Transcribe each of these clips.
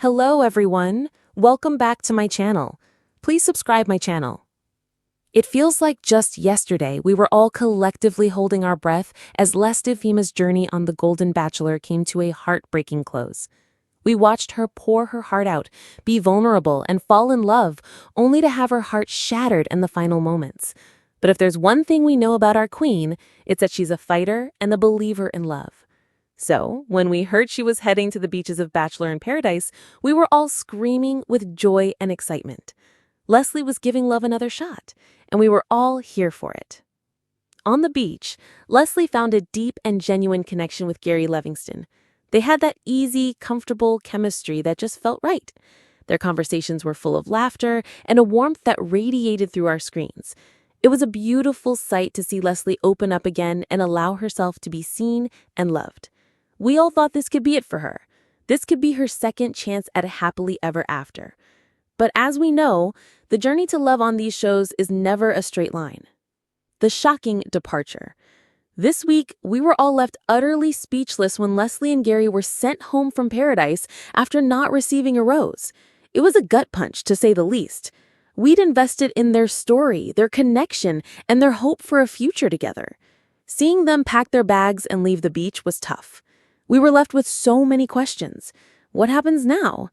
Hello everyone, welcome back to my channel. Please subscribe my channel. It feels like just yesterday we were all collectively holding our breath as Fhima's journey on the Golden Bachelor came to a heartbreaking close. We watched her pour her heart out, be vulnerable, and fall in love, only to have her heart shattered in the final moments. But if there's one thing we know about our queen, it's that she's a fighter and a believer in love. So, when we heard she was heading to the beaches of Bachelor in Paradise, we were all screaming with joy and excitement. Leslie was giving love another shot, and we were all here for it. On the beach, Leslie found a deep and genuine connection with Gary Livingston. They had that easy, comfortable chemistry that just felt right. Their conversations were full of laughter and a warmth that radiated through our screens. It was a beautiful sight to see Leslie open up again and allow herself to be seen and loved. We all thought this could be it for her. This could be her second chance at a happily ever after. But as we know, the journey to love on these shows is never a straight line. The shocking departure. This week, we were all left utterly speechless when Leslie and Gary were sent home from Paradise after not receiving a rose. It was a gut punch, to say the least. We'd invested in their story, their connection, and their hope for a future together. Seeing them pack their bags and leave the beach was tough. We were left with so many questions. What happens now?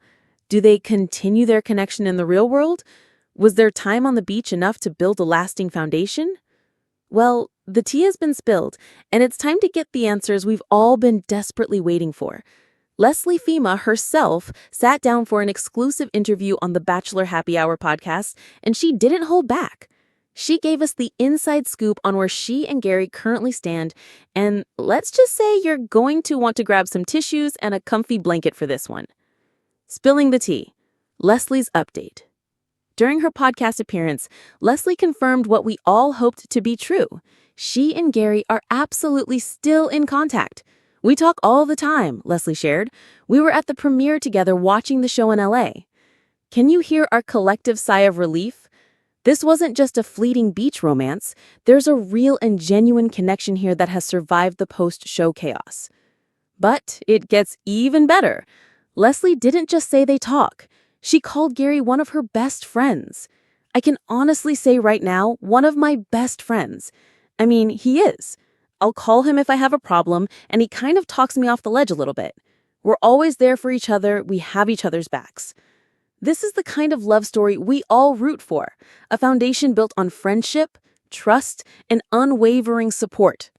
Do they continue their connection in the real world? Was their time on the beach enough to build a lasting foundation? Well, the tea has been spilled, and it's time to get the answers we've all been desperately waiting for. Fhima herself sat down for an exclusive interview on the Bachelor Happy Hour podcast, and she didn't hold back. She gave us the inside scoop on where she and Gary currently stand, and let's just say you're going to want to grab some tissues and a comfy blanket for this one. Spilling the tea. Leslie's update. During her podcast appearance, Leslie confirmed what we all hoped to be true. She and Gary are absolutely still in contact. We talk all the time, Leslie shared. We were at the premiere together watching the show in LA. Can you hear our collective sigh of relief? This wasn't just a fleeting beach romance. There's a real and genuine connection here that has survived the post-show chaos. But it gets even better. Leslie didn't just say they talk. She called Gary one of her best friends. I can honestly say right now, one of my best friends. I mean, he is. I'll call him if I have a problem, and he kind of talks me off the ledge a little bit. We're always there for each other. We have each other's backs. This is the kind of love story we all root for, a foundation built on friendship, trust, and unwavering support.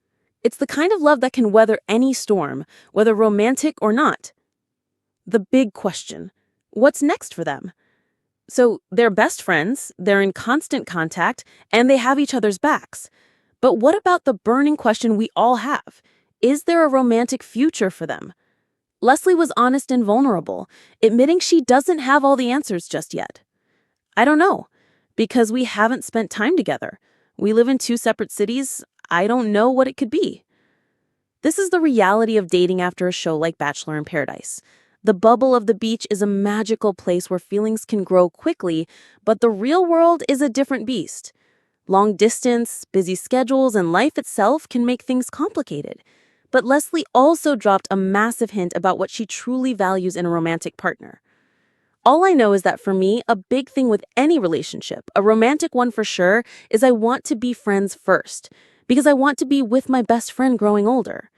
It's the kind of love that can weather any storm, whether romantic or not. The big question, what's next for them? So they're best friends, they're in constant contact, and they have each other's backs. But what about the burning question we all have? Is there a romantic future for them? Leslie was honest and vulnerable, admitting she doesn't have all the answers just yet. I don't know, because we haven't spent time together. We live in two separate cities. I don't know what it could be. This is the reality of dating after a show like Bachelor in Paradise. The bubble of the beach is a magical place where feelings can grow quickly, but the real world is a different beast. Long distance, busy schedules, and life itself can make things complicated. But Leslie also dropped a massive hint about what she truly values in a romantic partner. All I know is that for me, a big thing with any relationship, a romantic one for sure, is I want to be friends first, because I want to be with my best friend growing older.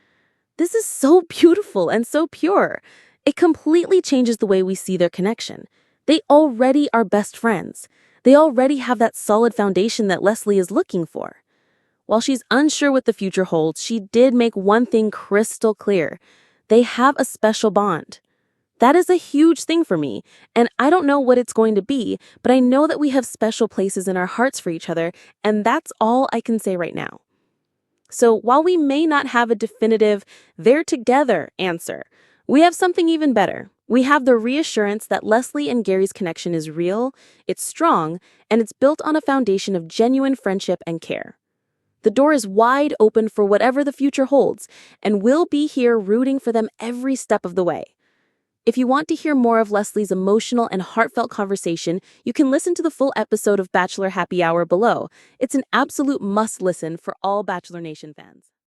This is so beautiful and so pure. It completely changes the way we see their connection. They already are best friends. They already have that solid foundation that Leslie is looking for. While she's unsure what the future holds, she did make one thing crystal clear. They have a special bond. That is a huge thing for me, and I don't know what it's going to be, but I know that we have special places in our hearts for each other, and that's all I can say right now. So while we may not have a definitive, they're together answer, we have something even better. We have the reassurance that Leslie and Gary's connection is real, it's strong, and it's built on a foundation of genuine friendship and care. The door is wide open for whatever the future holds, and we'll be here rooting for them every step of the way. If you want to hear more of Leslie's emotional and heartfelt conversation, you can listen to the full episode of Bachelor Happy Hour below. It's an absolute must-listen for all Bachelor Nation fans.